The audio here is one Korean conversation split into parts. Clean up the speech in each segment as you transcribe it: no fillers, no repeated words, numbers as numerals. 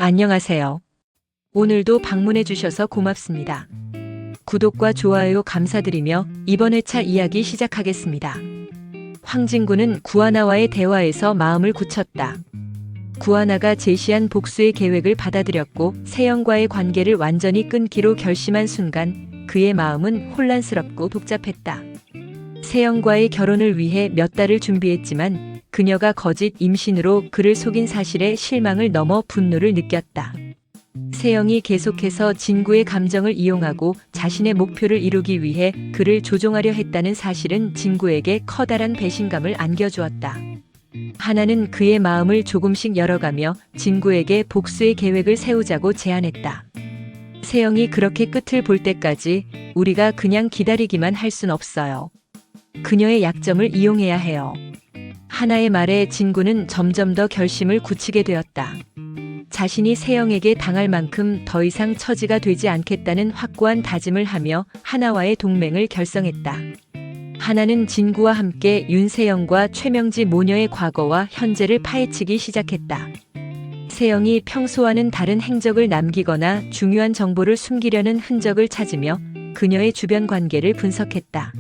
안녕하세요. 오늘도 방문해 주셔서 고맙습니다. 구독과 좋아요 감사드리며 이번 회차 이야기 시작하겠습니다. 황진구는 구하나와의 대화에서 마음을 굳혔다. 구하나가 제시한 복수의 계획을 받아들였고 세영과의 관계를 완전히 끊기로 결심한 순간 그의 마음은 혼란스럽고 복잡했다. 세영과의 결혼을 위해 몇 달을 준비했지만 그녀가 거짓 임신으로 그를 속인 사실에 실망을 넘어 분노를 느꼈다. 세영이 계속해서 진구의 감정을 이용하고 자신의 목표를 이루기 위해 그를 조종하려 했다는 사실은 진구에게 커다란 배신감을 안겨주었다. 하나는 그의 마음을 조금씩 열어가며 진구에게 복수의 계획을 세우자고 제안했다. 세영이 그렇게 끝을 볼 때까지 우리가 그냥 기다리기만 할 순 없어요. 그녀의 약점을 이용해야 해요. 하나의 말에 진구는 점점 더 결심을 굳히게 되었다. 자신이 세영에게 당할 만큼 더 이상 처지가 되지 않겠다는 확고한 다짐을 하며 하나와의 동맹을 결성했다. 하나는 진구와 함께 윤세영과 최명지 모녀의 과거와 현재를 파헤치기 시작했다. 세영이 평소와는 다른 행적을 남기거나 중요한 정보를 숨기려는 흔적을 찾으며 그녀의 주변 관계를 분석했다.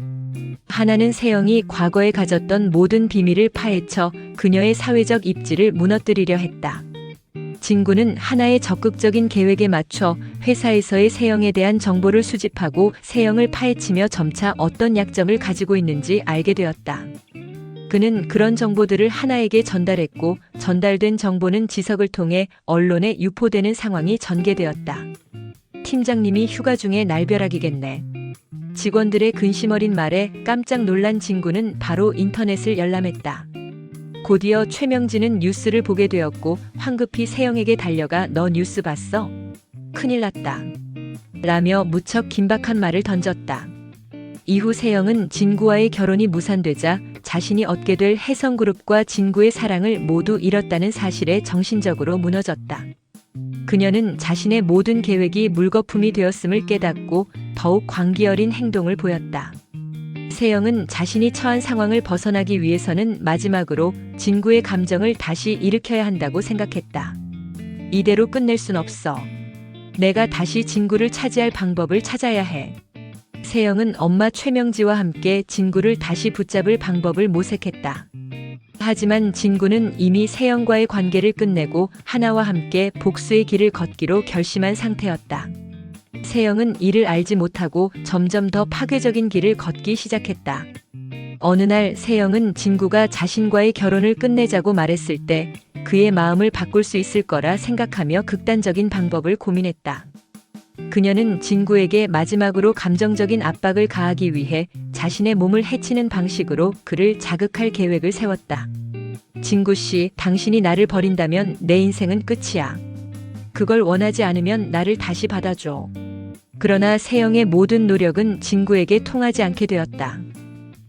하나는 세영이 과거에 가졌던 모든 비밀을 파헤쳐 그녀의 사회적 입지를 무너뜨리려 했다. 진구는 하나의 적극적인 계획에 맞춰 회사에서의 세영에 대한 정보를 수집하고 세영을 파헤치며 점차 어떤 약점을 가지고 있는지 알게 되었다. 그는 그런 정보들을 하나에게 전달했고 전달된 정보는 지석을 통해 언론에 유포되는 상황이 전개되었다. 팀장님이 휴가 중에 날벼락이겠네. 직원들의 근심 어린 말에 깜짝 놀란 진구는 바로 인터넷을 열람했다. 곧이어 최명지는 뉴스를 보게 되었고 황급히 세영에게 달려가 너 뉴스 봤어? 큰일 났다. 라며 무척 긴박한 말을 던졌다. 이후 세영은 진구와의 결혼이 무산되자 자신이 얻게 될 혜성그룹과 진구의 사랑을 모두 잃었다는 사실에 정신적으로 무너졌다. 그녀는 자신의 모든 계획이 물거품이 되었음을 깨닫고 더욱 광기 어린 행동을 보였다. 세영은 자신이 처한 상황을 벗어나기 위해서는 마지막으로 진구의 감정을 다시 일으켜야 한다고 생각했다. 이대로 끝낼 순 없어. 내가 다시 진구를 차지할 방법을 찾아야 해. 세영은 엄마 최명지와 함께 진구를 다시 붙잡을 방법을 모색했다. 하지만 진구는 이미 세영과의 관계를 끝내고 하나와 함께 복수의 길을 걷기로 결심한 상태였다. 세영은 이를 알지 못하고 점점 더 파괴적인 길을 걷기 시작했다. 어느 날 세영은 진구가 자신과의 결혼을 끝내자고 말했을 때 그의 마음을 바꿀 수 있을 거라 생각하며 극단적인 방법을 고민했다. 그녀는 진구에게 마지막으로 감정적인 압박을 가하기 위해 자신의 몸을 해치는 방식으로 그를 자극할 계획을 세웠다. 진구 씨, 당신이 나를 버린다면 내 인생은 끝이야. 그걸 원하지 않으면 나를 다시 받아줘. 그러나 세영의 모든 노력은 진구에게 통하지 않게 되었다.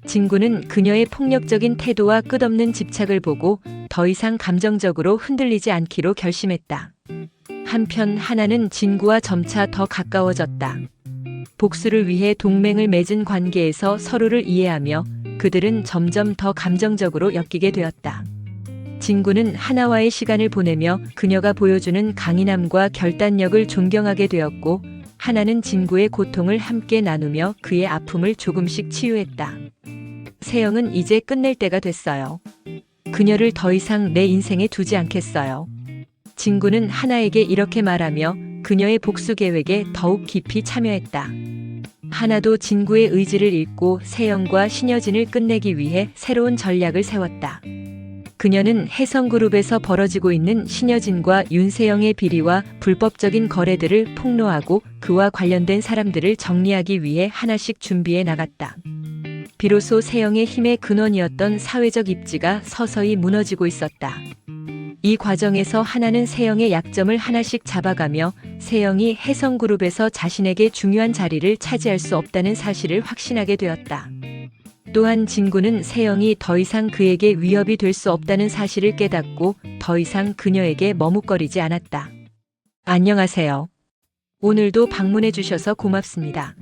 진구는 그녀의 폭력적인 태도와 끝없는 집착을 보고 더 이상 감정적으로 흔들리지 않기로 결심했다. 한편 하나는 진구와 점차 더 가까워졌다. 복수를 위해 동맹을 맺은 관계에서 서로를 이해하며 그들은 점점 더 감정적으로 엮이게 되었다. 진구는 하나와의 시간을 보내며 그녀가 보여주는 강인함과 결단력을 존경하게 되었고 하나는 진구의 고통을 함께 나누며 그의 아픔을 조금씩 치유했다. 세영은 이제 끝낼 때가 됐어요. 그녀를 더 이상 내 인생에 두지 않겠어요. 진구는 하나에게 이렇게 말하며 그녀의 복수 계획에 더욱 깊이 참여했다. 하나도 진구의 의지를 읽고 세영과 신여진을 끝내기 위해 새로운 전략을 세웠다. 그녀는 혜성그룹에서 벌어지고 있는 신여진과 윤세영의 비리와 불법적인 거래들을 폭로하고 그와 관련된 사람들을 정리하기 위해 하나씩 준비해 나갔다. 비로소 세영의 힘의 근원이었던 사회적 입지가 서서히 무너지고 있었다. 이 과정에서 하나는 세영의 약점을 하나씩 잡아가며 세영이 혜성그룹에서 자신에게 중요한 자리를 차지할 수 없다는 사실을 확신하게 되었다. 또한 진구는 세영이 더 이상 그에게 위협이 될 수 없다는 사실을 깨닫고 더 이상 그녀에게 머뭇거리지 않았다. 안녕하세요. 오늘도 방문해 주셔서 고맙습니다.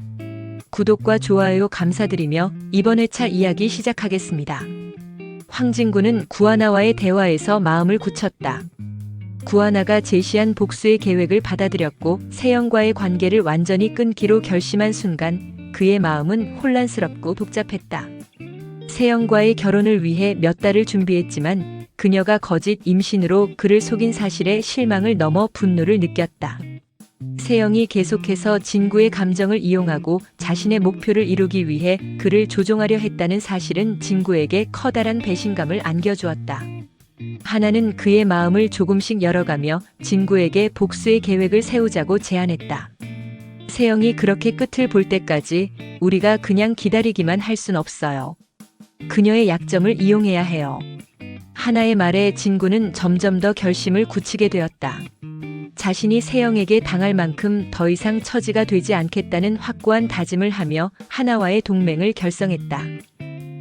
구독과 좋아요 감사드리며 이번 회차 이야기 시작하겠습니다. 황진구는 구하나와의 대화에서 마음을 굳혔다. 구하나가 제시한 복수의 계획을 받아들였고 세영과의 관계를 완전히 끊기로 결심한 순간 그의 마음은 혼란스럽고 복잡했다. 세영과의 결혼을 위해 몇 달을 준비했지만 그녀가 거짓 임신으로 그를 속인 사실에 실망을 넘어 분노를 느꼈다. 세영이 계속해서 진구의 감정을 이용하고 자신의 목표를 이루기 위해 그를 조종하려 했다는 사실은 진구에게 커다란 배신감을 안겨주었다. 하나는 그의 마음을 조금씩 열어가며 진구에게 복수의 계획을 세우자고 제안했다. 세영이 그렇게 끝을 볼 때까지 우리가 그냥 기다리기만 할 순 없어요. 그녀의 약점을 이용해야 해요. 하나의 말에 진구는 점점 더 결심을 굳히게 되었다. 자신이 세영에게 당할 만큼 더 이상 처지가 되지 않겠다는 확고한 다짐을 하며 하나와의 동맹을 결성했다.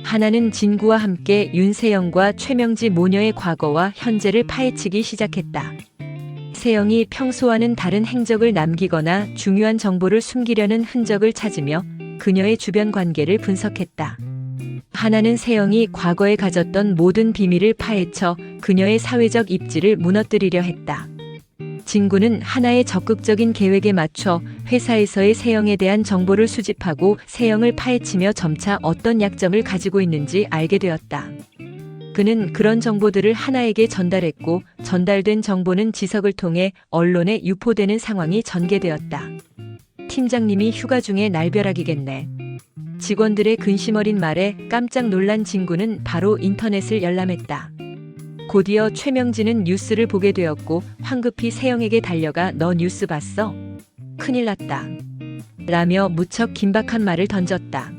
하나는 진구와 함께 윤세영과 최명지 모녀의 과거와 현재를 파헤치기 시작했다. 세영이 평소와는 다른 행적을 남기거나 중요한 정보를 숨기려는 흔적을 찾으며 그녀의 주변 관계를 분석했다. 하나는 세영이 과거에 가졌던 모든 비밀을 파헤쳐 그녀의 사회적 입지를 무너뜨리려 했다. 진구는 하나의 적극적인 계획에 맞춰 회사에서의 세영에 대한 정보를 수집하고 세영을 파헤치며 점차 어떤 약점을 가지고 있는지 알게 되었다. 그는 그런 정보들을 하나에게 전달했고 전달된 정보는 지석을 통해 언론에 유포되는 상황이 전개되었다. 팀장님이 휴가 중에 날벼락이겠네. 직원들의 근심 어린 말에 깜짝 놀란 진구는 바로 인터넷을 열람했다. 곧이어 최명진은 뉴스를 보게 되었고 황급히 세영에게 달려가 너 뉴스 봤어? 큰일 났다. 라며 무척 긴박한 말을 던졌다.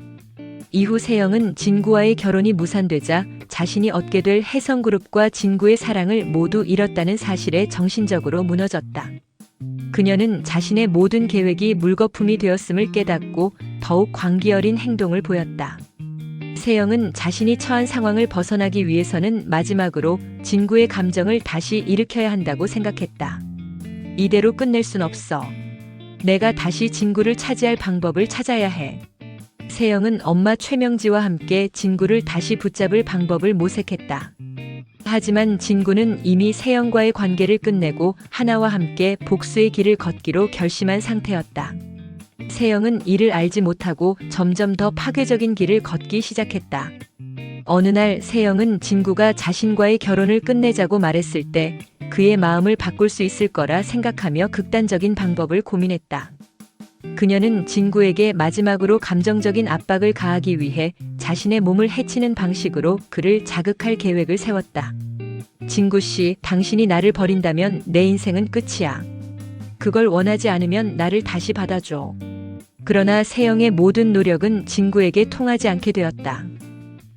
이후 세영은 진구와의 결혼이 무산되자 자신이 얻게 될 혜성그룹과 진구의 사랑을 모두 잃었다는 사실에 정신적으로 무너졌다. 그녀는 자신의 모든 계획이 물거품이 되었음을 깨닫고 더욱 광기 어린 행동을 보였다. 세영은 자신이 처한 상황을 벗어나기 위해서는 마지막으로 진구의 감정을 다시 일으켜야 한다고 생각했다. 이대로 끝낼 순 없어. 내가 다시 진구를 차지할 방법을 찾아야 해. 세영은 엄마 최명지와 함께 진구를 다시 붙잡을 방법을 모색했다. 하지만 진구는 이미 세영과의 관계를 끝내고 하나와 함께 복수의 길을 걷기로 결심한 상태였다. 세영은 이를 알지 못하고 점점 더 파괴적인 길을 걷기 시작했다. 어느 날 세영은 진구가 자신과의 결혼을 끝내자고 말했을 때 그의 마음을 바꿀 수 있을 거라 생각하며 극단적인 방법을 고민했다. 그녀는 진구에게 마지막으로 감정적인 압박을 가하기 위해 자신의 몸을 해치는 방식으로 그를 자극할 계획을 세웠다. 진구 씨, 당신이 나를 버린다면 내 인생은 끝이야. 그걸 원하지 않으면 나를 다시 받아줘. 그러나 세영의 모든 노력은 진구에게 통하지 않게 되었다.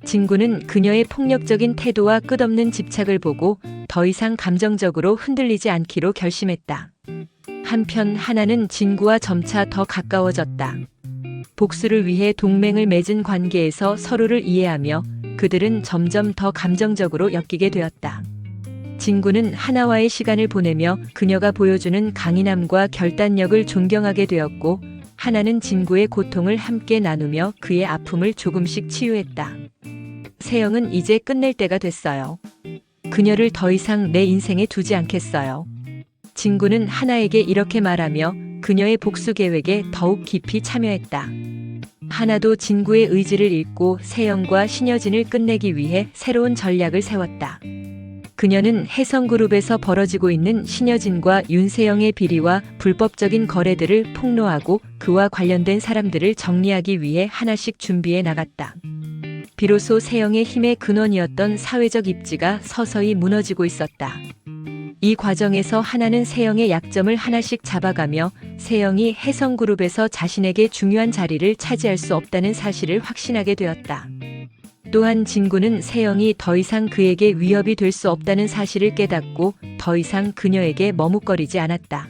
진구는 그녀의 폭력적인 태도와 끝없는 집착을 보고 더 이상 감정적으로 흔들리지 않기로 결심했다. 한편 하나는 진구와 점차 더 가까워졌다. 복수를 위해 동맹을 맺은 관계에서 서로를 이해하며 그들은 점점 더 감정적으로 엮이게 되었다. 진구는 하나와의 시간을 보내며 그녀가 보여주는 강인함과 결단력을 존경하게 되었고 하나는 진구의 고통을 함께 나누며 그의 아픔을 조금씩 치유했다. 세영은 이제 끝낼 때가 됐어요. 그녀를 더 이상 내 인생에 두지 않겠어요. 진구는 하나에게 이렇게 말하며 그녀의 복수 계획에 더욱 깊이 참여했다. 하나도 진구의 의지를 읽고 세영과 신여진을 끝내기 위해 새로운 전략을 세웠다. 그녀는 혜성그룹에서 벌어지고 있는 신여진과 윤세영의 비리와 불법적인 거래들을 폭로하고 그와 관련된 사람들을 정리하기 위해 하나씩 준비해 나갔다. 비로소 세영의 힘의 근원이었던 사회적 입지가 서서히 무너지고 있었다. 이 과정에서 하나는 세영의 약점을 하나씩 잡아가며 세영이 혜성그룹에서 자신에게 중요한 자리를 차지할 수 없다는 사실을 확신하게 되었다. 또한 진구는 세영이 더 이상 그에게 위협이 될 수 없다는 사실을 깨닫고 더 이상 그녀에게 머뭇거리지 않았다.